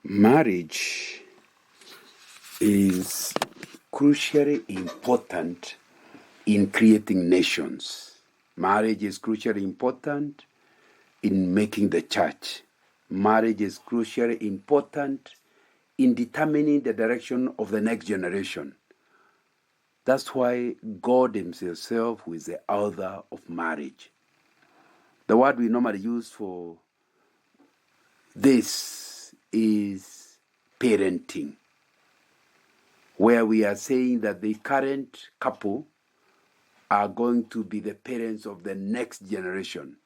Marriage is crucially important in creating nations. Marriage is crucially important in making the church. Marriage is crucially important in determining the direction of the next generation. That's why God Himself, who is the author of marriage. The word we normally use for this is parenting, where we are saying that the current couple are going to be the parents of the next generation.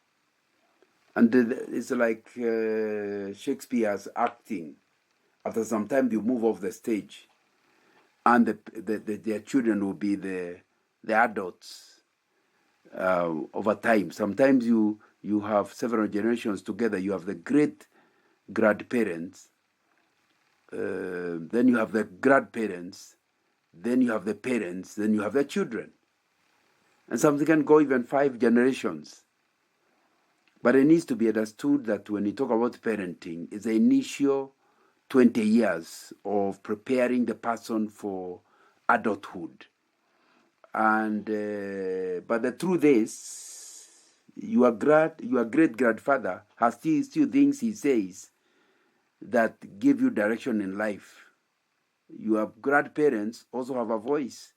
And it's like Shakespeare's acting. After some time, you move off the stage, and their children will be the adults over time. Sometimes you have several generations together. You have the great grandparents, then you have the grandparents, then you have the parents, then you have the children. And something can go even 5 generations. But it needs to be understood that when you talk about parenting, it's the initial 20 years of preparing the person for adulthood. And but the truth is, your great grandfather has still things he says that give you direction in life. Your grandparents also have a voice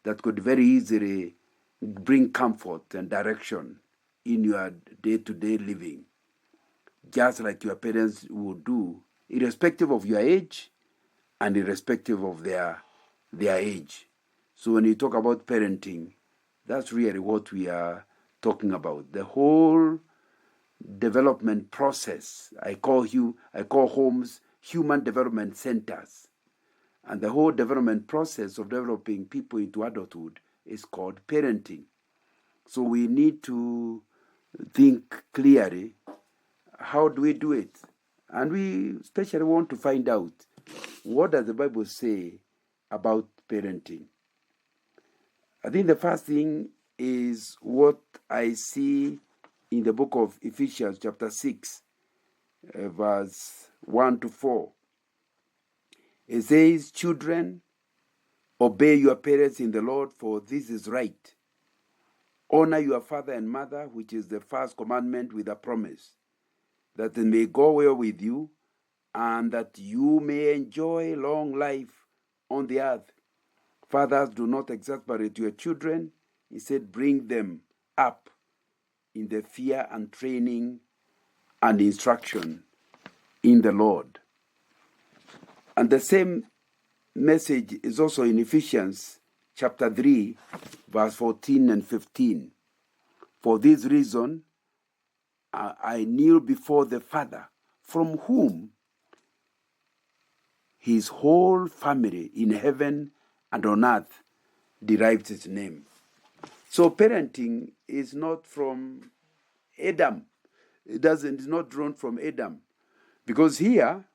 that could very easily bring comfort and direction in your day-to-day living, just like your parents would do, irrespective of your age and irrespective of their age. So when you talk about parenting, that's really what we are talking about. The whole development process. I call homes human development centers. And the whole development process of developing people into adulthood is called parenting. So we need to think clearly, how do we do it? And we especially want to find out, what does the Bible say about parenting? I think the first thing is what I see in the book of Ephesians chapter 6, verse 1 to 4. It says, "Children, obey your parents in the Lord, for this is right. Honor your father and mother, which is the first commandment with a promise, that it may go well with you, and that you may enjoy long life on the earth. Fathers, do not exasperate your children. Instead, bring them up in the fear and training and instruction in the Lord." And the same message is also in Ephesians chapter 3, verse 14 and 15. "For this reason, I kneel before the Father, from whom his whole family in heaven and on earth derives its name." So parenting is not from Adam. It's not drawn from Adam. Because here,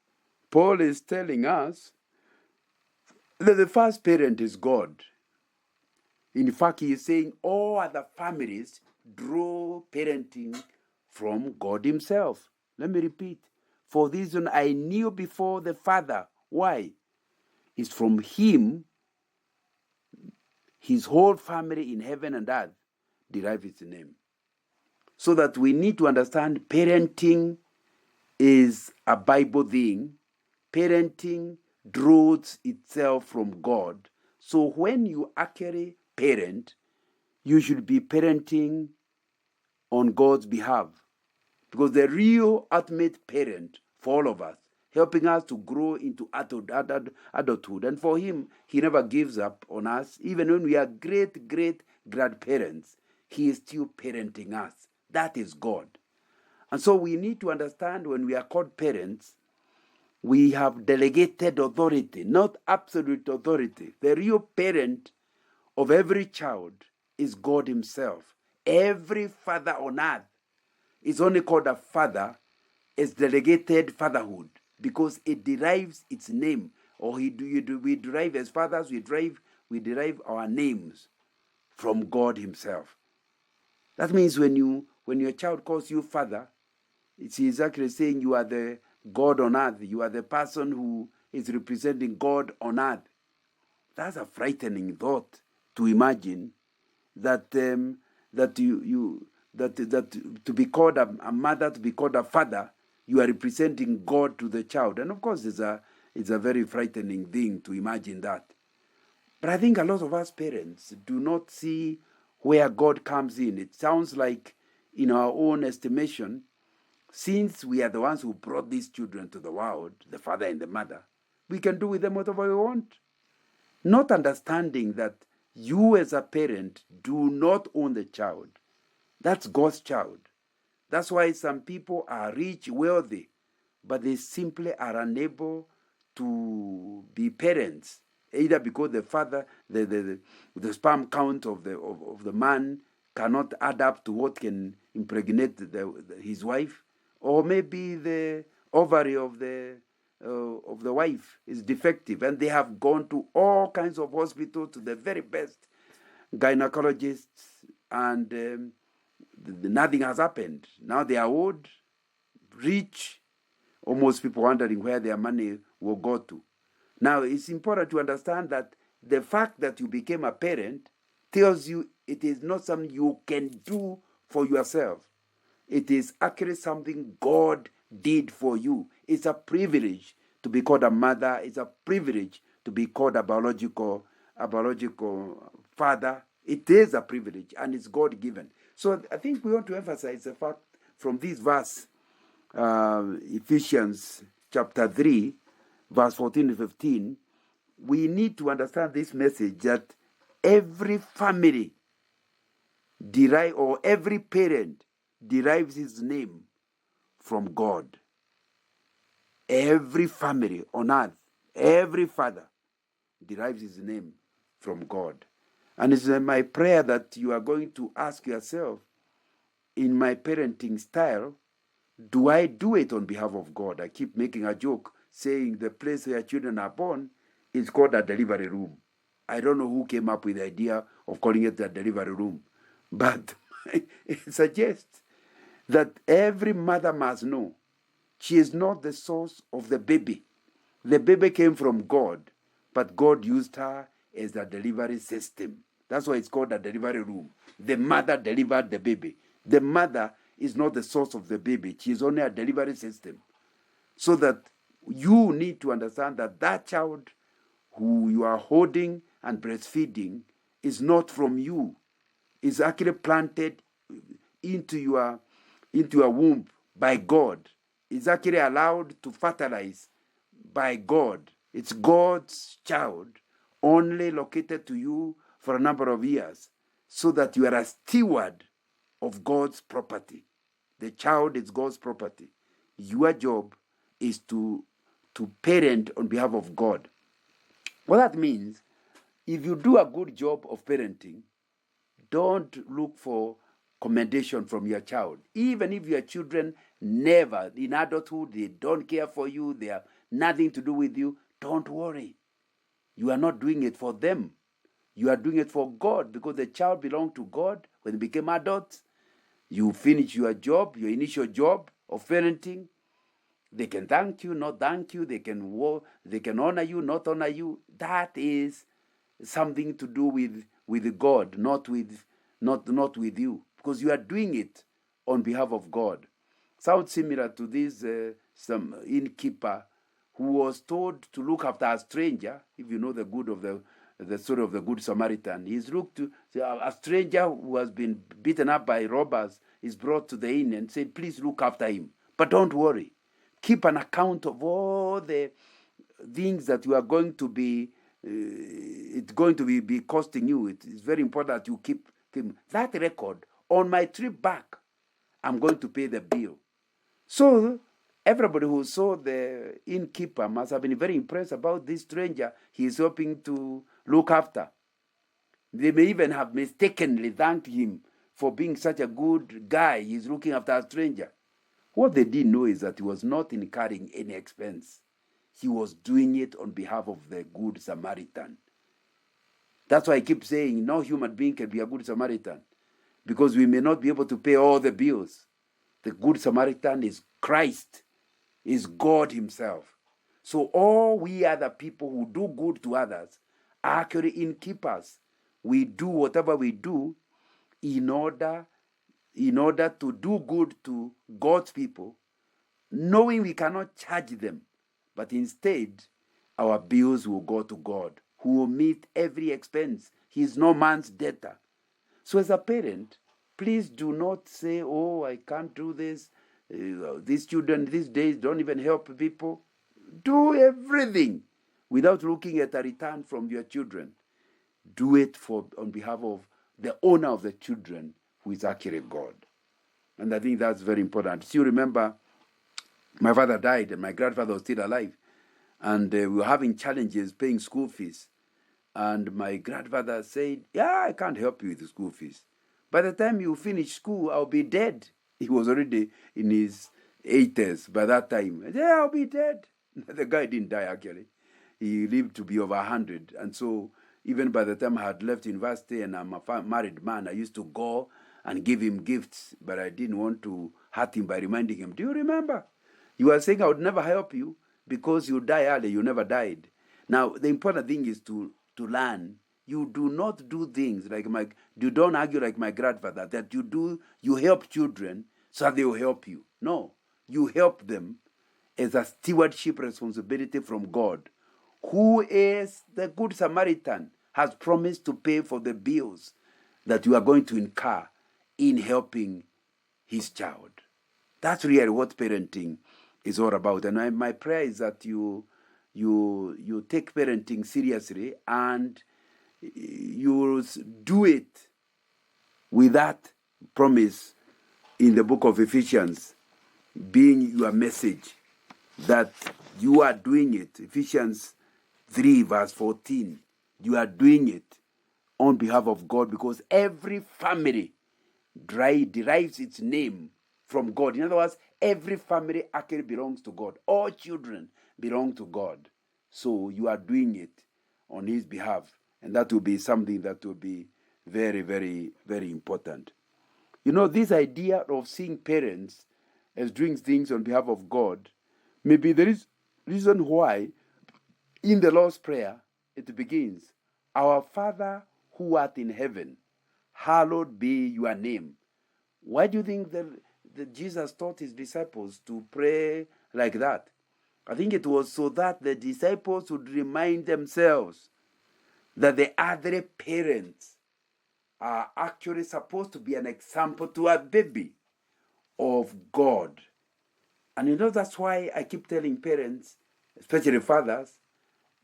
Paul is telling us that the first parent is God. In fact, he is saying all other families draw parenting from God Himself. Let me repeat. "For this reason, I kneel before the Father." Why? It's from Him, His whole family in heaven and earth derive its name. So that we need to understand parenting is a Bible thing. Parenting draws itself from God. So when you actually parent, you should be parenting on God's behalf. Because the real ultimate parent for all of us, helping us to grow into adulthood. And for Him, He never gives up on us. Even when we are great grandparents, He is still parenting us. That is God. And so we need to understand, when we are called parents, we have delegated authority, not absolute authority. The real parent of every child is God Himself. Every father on earth is only called a father as delegated fatherhood, because it derives its name, or we derive as fathers, we derive our names from God Himself. That means when your child calls you father, it's exactly saying you are the God on earth. You are the person who is representing God on earth. That's a frightening thought to imagine that that to be called a mother, to be called a father, you are representing God to the child. And of course, it's a very frightening thing to imagine that. But I think a lot of us parents do not see where God comes in. It sounds like, in our own estimation, since we are the ones who brought these children to the world, the father and the mother, we can do with them whatever we want. Not understanding that you as a parent do not own the child. That's God's child. That's why some people are rich, wealthy, but they simply are unable to be parents, either because the father, the sperm count of the man cannot add up to what can impregnate his wife, or maybe the ovary of the wife is defective, and they have gone to all kinds of hospitals, to the very best gynecologists, and nothing has happened. Now they are old, rich, almost people wondering where their money will go to. Now, it's important to understand that the fact that you became a parent tells you it is not something you can do for yourself. It is actually something God did for you. It's a privilege to be called a mother. It's a privilege to be called a biological father. It is a privilege, and it's God-given. So I think we want to emphasize the fact from this verse, Ephesians chapter 3, verse 14 to 15, we need to understand this message that every family or every parent derives his name from God. Every family on earth, every father derives his name from God. And it's my prayer that you are going to ask yourself, in my parenting style, do I do it on behalf of God? I keep making a joke saying the place where children are born is called a delivery room. I don't know who came up with the idea of calling it a delivery room, but it suggests that every mother must know she is not the source of the baby. The baby came from God, but God used her as a delivery system. That's why it's called a delivery room. The mother delivered the baby. The mother is not the source of the baby. She is only a delivery system. So that you need to understand that that child who you are holding and breastfeeding is not from you. It's actually planted into your womb by God. It's actually allowed to fertilize by God. It's God's child, only located to you for a number of years, so that you are a steward of God's property. The child is God's property. Your job is to parent on behalf of God. What that means, if you do a good job of parenting, don't look for commendation from your child. Even if your children never, in adulthood, they don't care for you, they have nothing to do with you, don't worry. You are not doing it for them. You are doing it for God, because the child belonged to God when they became adults. You finish your job, your initial job of parenting. They can thank you, not thank you. They can honor you, not honor you. That is something to do with God, not with you, because you are doing it on behalf of God. Sounds similar to this some innkeeper who was told to look after a stranger. If you know the story of the Good Samaritan, he's looked to a stranger who has been beaten up by robbers is brought to the inn and said, please look after him, but don't worry, keep an account of all the things that you are going to be it's going to be costing you. It's very important that you keep that record. On my trip back, I'm going to pay the bill. So everybody who saw the innkeeper must have been very impressed about this stranger he is hoping to look after. They may even have mistakenly thanked him for being such a good guy. He's looking after a stranger. What they didn't know is that he was not incurring any expense. He was doing it on behalf of the Good Samaritan. That's why I keep saying no human being can be a Good Samaritan, because we may not be able to pay all the bills. The Good Samaritan is Christ. is God himself. So all we other people who do good to others are actually innkeepers. We do whatever we do in order to do good to God's people, knowing we cannot charge them, but instead our bills will go to God, who will meet every expense. He is no man's debtor. So as a parent, please do not say, oh, I can't do this. These children these days don't even help people. Do everything without looking at a return from your children. Do it on behalf of the owner of the children, who is actually God. And I think that's very important. Still remember, my father died and my grandfather was still alive. And we were having challenges paying school fees. And my grandfather said, yeah, I can't help you with the school fees. By the time you finish school, I'll be dead. He was already in his 80s by that time. I said, yeah, I'll be dead. The guy didn't die, actually. He lived to be over 100. And so even by the time I had left university and I'm a married man, I used to go and give him gifts. But I didn't want to hurt him by reminding him, do you remember? You were saying I would never help you because you die early. You never died. Now, the important thing is to learn. You do not do things like you don't argue like my grandfather, that you help children so that they will help you. No, you help them as a stewardship responsibility from God, who is the Good Samaritan, has promised to pay for the bills that you are going to incur in helping his child. That's really what parenting is all about. And my prayer is that you take parenting seriously and you do it with that promise in the book of Ephesians being your message, that you are doing it. Ephesians 3 verse 14. You are doing it on behalf of God, because every family derives its name from God. In other words, every family actually belongs to God. All children belong to God. So you are doing it on his behalf. And that will be something that will be very, very, very important. You know, this idea of seeing parents as doing things on behalf of God, maybe there is reason why in the Lord's Prayer it begins, Our Father who art in heaven, hallowed be your name. Why do you think that Jesus taught his disciples to pray like that? I think it was so that the disciples would remind themselves that the other parents are actually supposed to be an example to a baby of God. And you know, that's why I keep telling parents, especially fathers,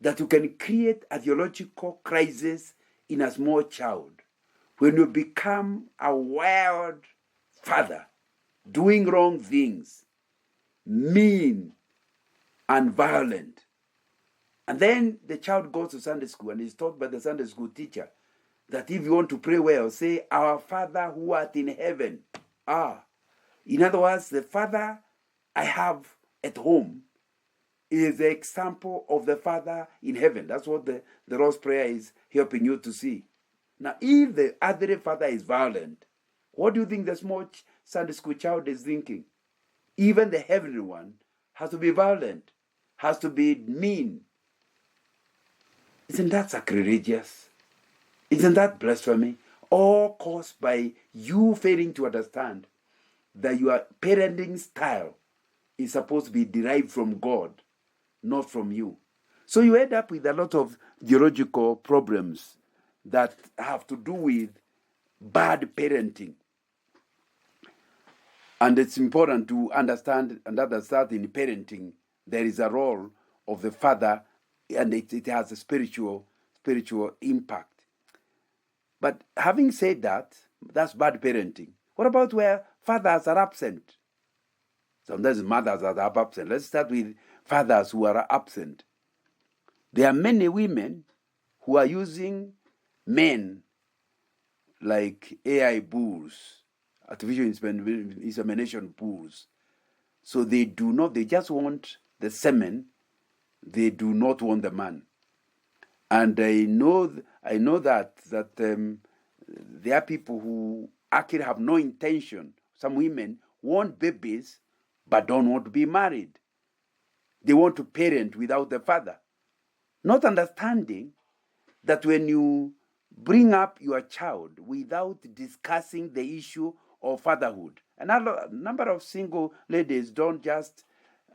that you can create a theological crisis in a small child when you become a wild father, doing wrong things, mean and violent. And then the child goes to Sunday school and is taught by the Sunday school teacher that if you want to pray well, say, Our Father who art in heaven. In other words, the Father I have at home is the example of the Father in heaven. That's what the Lord's Prayer is helping you to see. Now, if the other father is violent, what do you think the small Sunday school child is thinking? Even the heavenly one has to be violent, has to be mean. Isn't that sacrilegious? Isn't that blasphemy? All caused by you failing to understand that your parenting style is supposed to be derived from God, not from you. So you end up with a lot of theological problems that have to do with bad parenting. And it's important to understand and understand in parenting there is a role of the father, and it has a spiritual impact. But having said that, that's bad parenting. What about where fathers are absent? Sometimes mothers are absent. Let's start with fathers who are absent. There are many women who are using men like AI bulls, artificial insemination bulls. So they just want the semen. They do not want the man. And I know that there are people who actually have no intention. Some women want babies but don't want to be married. They want to parent without the father, not understanding that when you bring up your child without discussing the issue of fatherhood, a number of single ladies don't just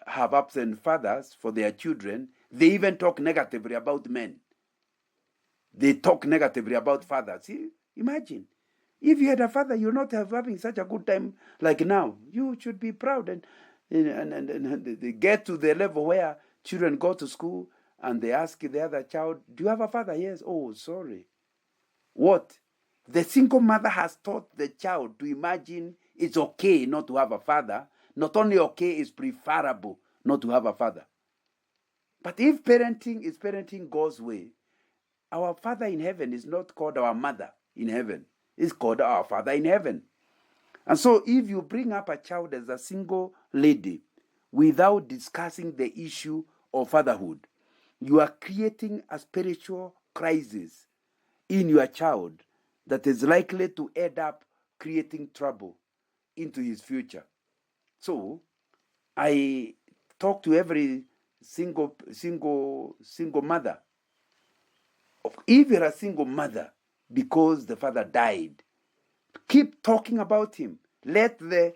have absent fathers for their children, they even talk negatively about men. They talk negatively about fathers. See, imagine, if you had a father, you're not having such a good time like now. You should be proud and they get to the level where children go to school and they ask the other child, do you have a father? Yes. Oh, sorry. What? The single mother has taught the child to imagine it's okay not to have a father. Not only okay, it's preferable not to have a father. But if parenting is parenting God's way, our Father in heaven is not called our mother in heaven. It's called our Father in heaven. And so if you bring up a child as a single lady without discussing the issue of fatherhood, you are creating a spiritual crisis in your child that is likely to end up creating trouble into his future. So I talk to every single mother. If you're a single mother because the father died, keep talking about him. Let the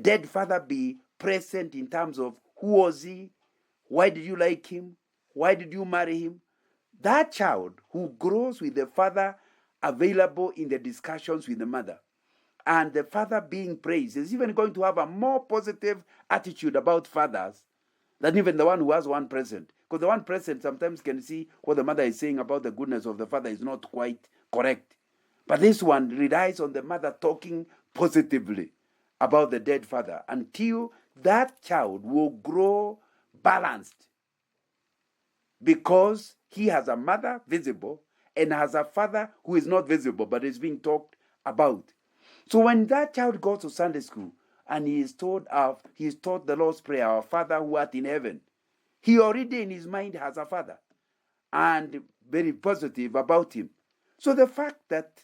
dead father be present in terms of who was he, why did you like him, why did you marry him. That child who grows with the father available in the discussions with the mother and the father being praised is even going to have a more positive attitude about fathers than even the one who has one present. Because the one present sometimes can see what the mother is saying about the goodness of the father is not quite correct. But this one relies on the mother talking positively about the dead father until that child will grow balanced, because he has a mother visible and has a father who is not visible but is being talked about. So when that child goes to Sunday school and he is taught the Lord's Prayer, our Father who art in heaven, he already in his mind has a father and very positive about him. So the fact that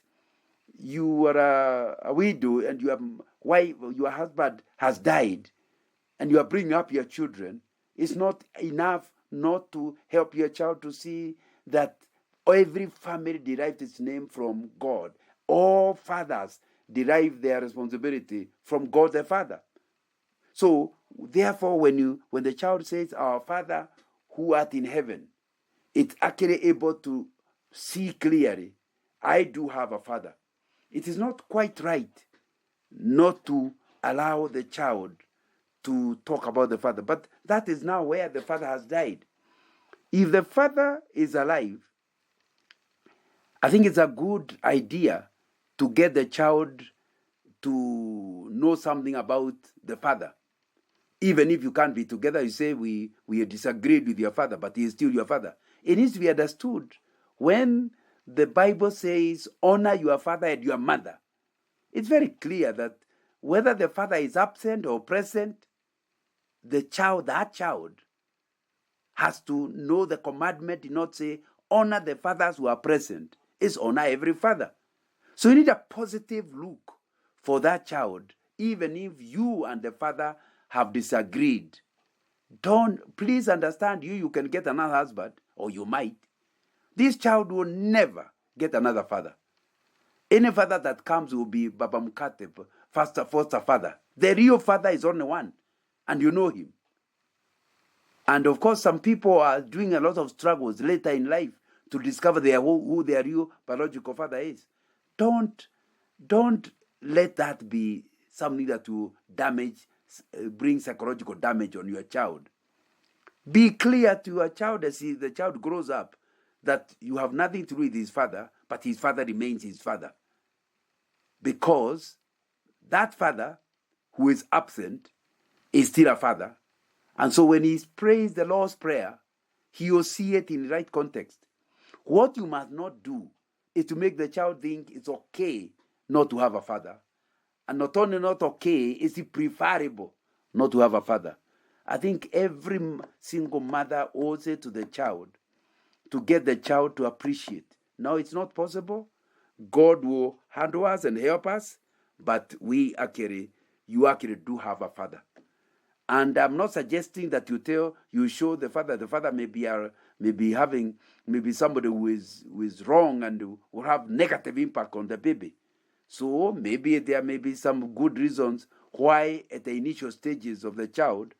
you are a widow and your husband has died and you are bringing up your children is not enough not to help your child to see that every family derives its name from God. All fathers derive their responsibility from God the Father. So therefore, when the child says, our Father who art in heaven, it's actually able to see clearly, I do have a father. It is not quite right not to allow the child to talk about the father. But that is now where the father has died. If the father is alive, I think it's a good idea to get the child to know something about the father. Even if you can't be together, you say, we disagreed with your father, but he is still your father. It needs to be understood. When the Bible says, honor your father and your mother, it's very clear that whether the father is absent or present, that child has to know the commandment, did not say, honor the fathers who are present. It's honor every father. So you need a positive look for that child, even if you and the father have disagreed. Please understand, you can get another husband, or you might. This child will never get another father. Any father that comes will be Baba Mukate, foster father. The real father is only one, and you know him. And of course, some people are doing a lot of struggles later in life to discover who their real biological father is. Don't let that be something that will bring psychological damage on your child. Be clear to your child as the child grows up that you have nothing to do with his father, but his father remains his father. Because that father who is absent is still a father. And so when he prays the Lord's Prayer, he will see it in the right context. What you must not do is to make the child think it's okay not to have a father. And not only not okay, is it preferable not to have a father. I think every single mother owes it to the child to get the child to appreciate. Now it's not possible. God will handle us and help us, but you actually do have a father. And I'm not suggesting that you show the father. The father may be having somebody who is wrong and will have negative impact on the baby. So maybe there may be some good reasons why at the initial stages of the child,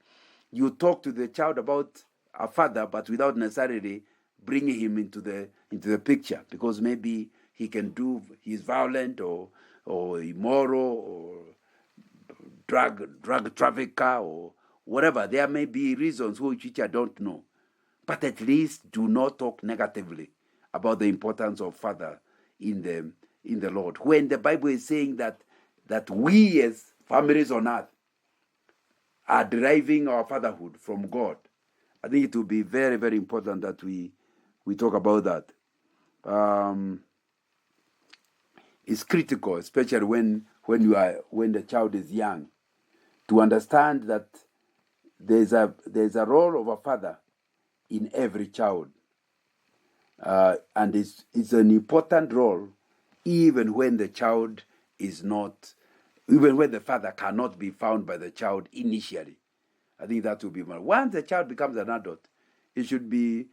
you talk to the child about a father, but without necessarily bringing him into the picture, because maybe he's violent or immoral or drug trafficker or whatever. There may be reasons which I don't know. But at least do not talk negatively about the importance of father in the Lord. When the Bible is saying that we as families on earth are deriving our fatherhood from God, I think it will be very, very important that we talk about that. It's critical, especially when the child is young, to understand that there's a role of a father in every child, and it's an important role, even when the child is not, even when the father cannot be found by the child initially. I think that will be more. Once the child becomes an adult, it should be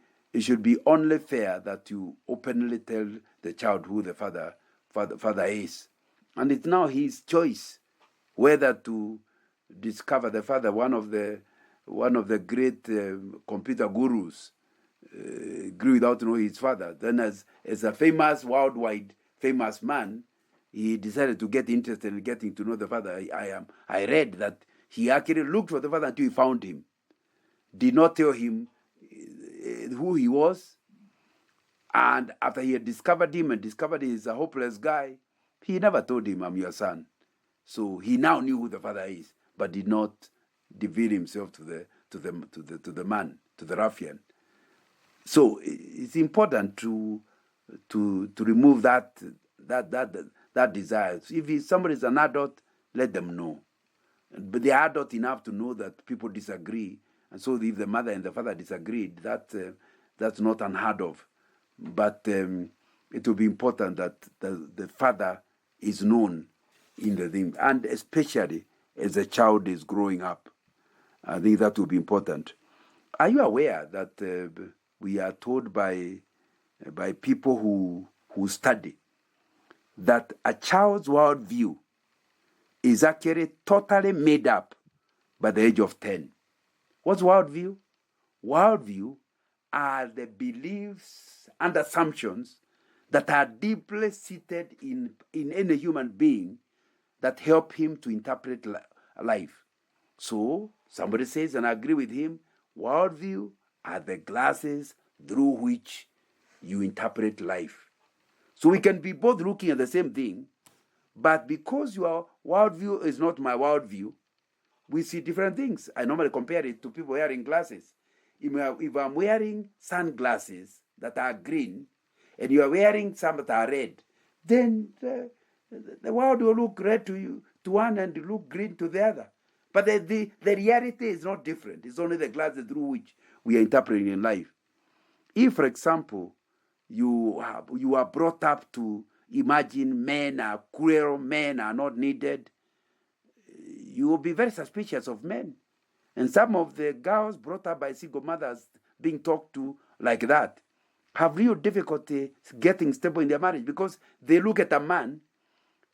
only fair that you openly tell the child who the father is, and it's now his choice whether to discover the father. One of the great computer gurus grew without knowing his father. Then, as a worldwide famous man, he decided to get interested in getting to know the father. I read that he actually looked for the father until he found him. Did not tell him who he was. And after he had discovered him and discovered he's a hopeless guy, he never told him, "I'm your son." So he now knew who the father is, but did not reveal himself to the man, to the ruffian. So it's important to remove that desire. If somebody is an adult, let them know. But they are adult enough to know that people disagree, and so if the mother and the father disagreed, that's not unheard of. But it will be important that the father is known in the thing, and especially as the child is growing up. I think that will be important. Are you aware that we are told by people who study that a child's worldview is actually totally made up by the age of 10? What's worldview? Worldview are the beliefs and assumptions that are deeply seated in any human being that help him to interpret life. So somebody says, and I agree with him, worldview are the glasses through which you interpret life. So we can be both looking at the same thing, but because your worldview is not my worldview, we see different things. I normally compare it to people wearing glasses. If I'm wearing sunglasses that are green, and you are wearing some that are red, then the world will look red to you, to one, and look green to the other. But the reality is not different. It's only the glasses through which we are interpreting in life. If, for example, you are brought up to imagine men are cruel, men are not needed, you will be very suspicious of men. And some of the girls brought up by single mothers being talked to like that have real difficulty getting stable in their marriage, because they look at a man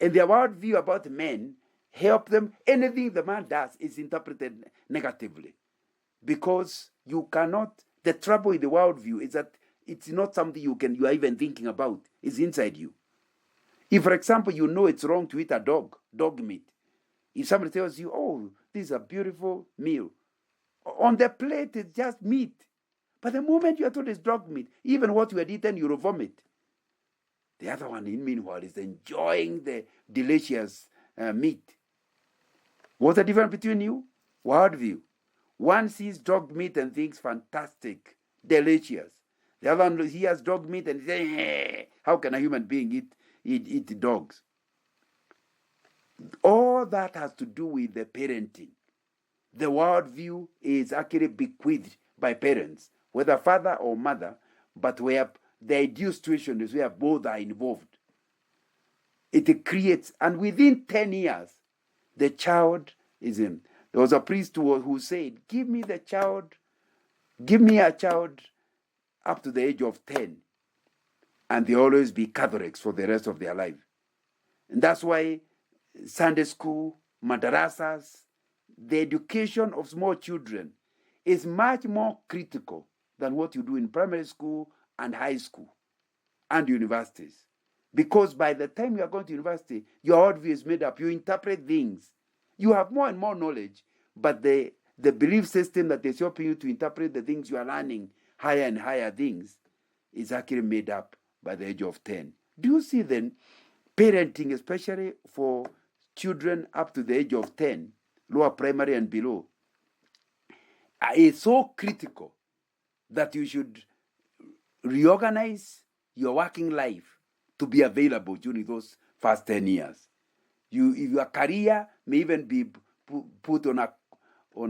and their worldview about men help them. Anything the man does is interpreted negatively, because you cannot. The trouble with the worldview is that it's not something you are even thinking about. It's inside you. If, for example, you know it's wrong to eat a dog meat, if somebody tells you, "Oh, this is a beautiful meal," on the plate it's just meat. But the moment you are told it's dog meat, even what you had eaten, you will vomit. The other one, meanwhile, is enjoying the delicious meat. What's the difference between you? Worldview. One sees dog meat and thinks fantastic, delicious. The other one hears dog meat and says, "Hey, how can a human being eat dogs?" All that has to do with the parenting. The worldview is actually bequeathed by parents, whether father or mother, but where the ideal situation is where both are involved. It creates, and within 10 years, the child is in. There was a priest who said, give me a child up to the age of 10, and they always be Catholics for the rest of their life. And that's why Sunday school, madrasas, the education of small children is much more critical than what you do in primary school and high school and universities. Because by the time you are going to university, your worldview is made up. You interpret things. You have more and more knowledge, but the belief system that is helping you to interpret the things you are learning, higher and higher things, is actually made up by the age of 10. Do you see then, parenting, especially for children up to the age of 10, lower primary and below, is so critical that you should reorganize your working life to be available during those first 10 years. Your career may even be put on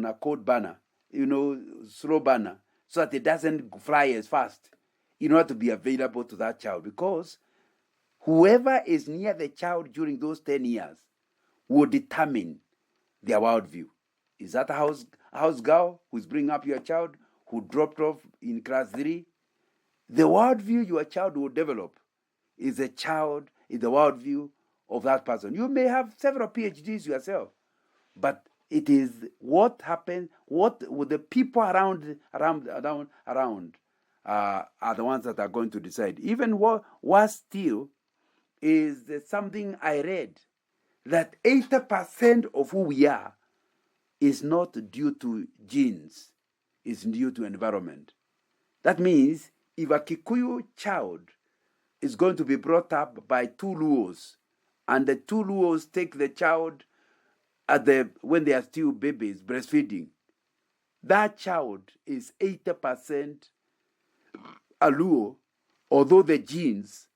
a code banner, slow banner, so that it doesn't fly as fast, in order to be available to that child. Because whoever is near the child during those 10 years will determine their worldview. Is that a house girl who's bringing up your child who dropped off in class 3? The worldview your child will develop is the worldview of that person. You may have several PhDs yourself, but it is what happens, what would the people around are the ones that are going to decide. Even worse still is something I read, that 80% of who we are is not due to genes, it's due to environment. That means if a Kikuyu child is going to be brought up by two Luos, and the two Luos take the child when they are still babies, breastfeeding, that child is 80% a Luo, although the genes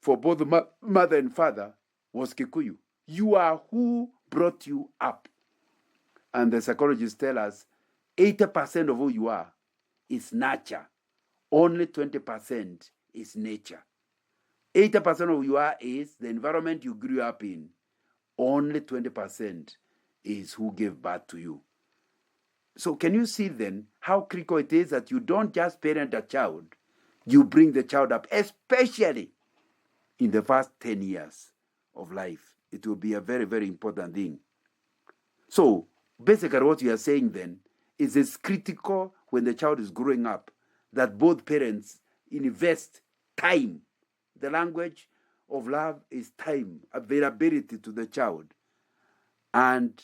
for both the mother and father was Kikuyu. You are who brought you up. And the psychologists tell us 80% of who you are is nurture. Only 20% is nature. 80% of who you are is the environment you grew up in. Only 20% is who gave birth to you. So can you see then how critical it is that you don't just parent a child, you bring the child up, especially in the first 10 years of life. It will be a very, very important thing. So basically what you are saying then is it's critical when the child is growing up that both parents invest time. The language of love is time, availability to the child. And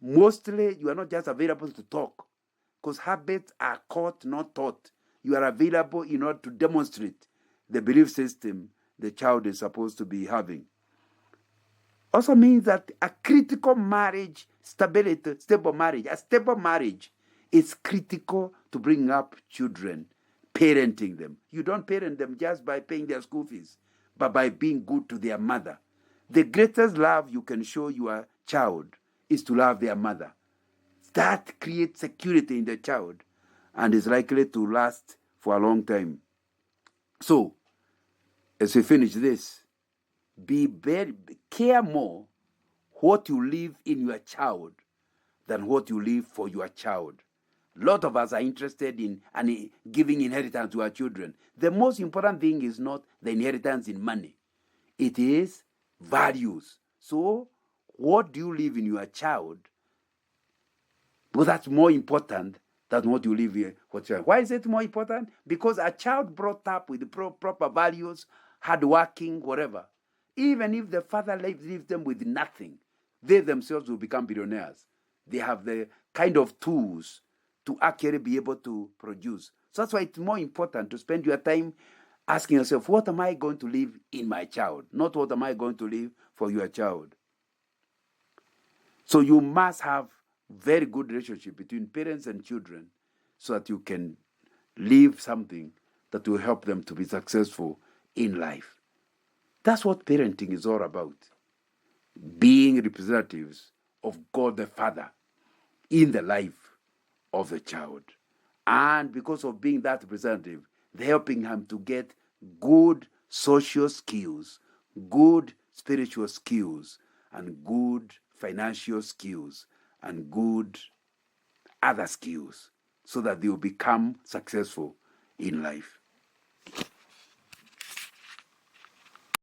mostly you are not just available to talk, because habits are caught, not taught. You are available in order to demonstrate the belief system the child is supposed to be having. Also means that a critical marriage, a stable marriage is critical to bring up children, parenting them. You don't parent them just by paying their school fees, but by being good to their mother. The greatest love you can show your child is to love their mother. That creates security in the child and is likely to last for a long time. So, as we finish this, care more what you leave in your child than what you leave for your child. A lot of us are interested in giving inheritance to our children. The most important thing is not the inheritance in money. It is values. So, what do you leave in your child? Well, that's more important than what you leave here. Why is it more important? Because a child brought up with proper values, hardworking, whatever, even if the father leaves them with nothing, they themselves will become billionaires. They have the kind of tools to actually be able to produce. So that's why it's more important to spend your time asking yourself, what am I going to leave in my child? Not what am I going to leave for your child. So you must have very good relationship between parents and children so that you can leave something that will help them to be successful in life. That's what parenting is all about. Being representatives of God the Father in the life of the child. And because of being that representative, they're helping him to get good social skills, good spiritual skills, and good financial skills, and good other skills so that they will become successful in life.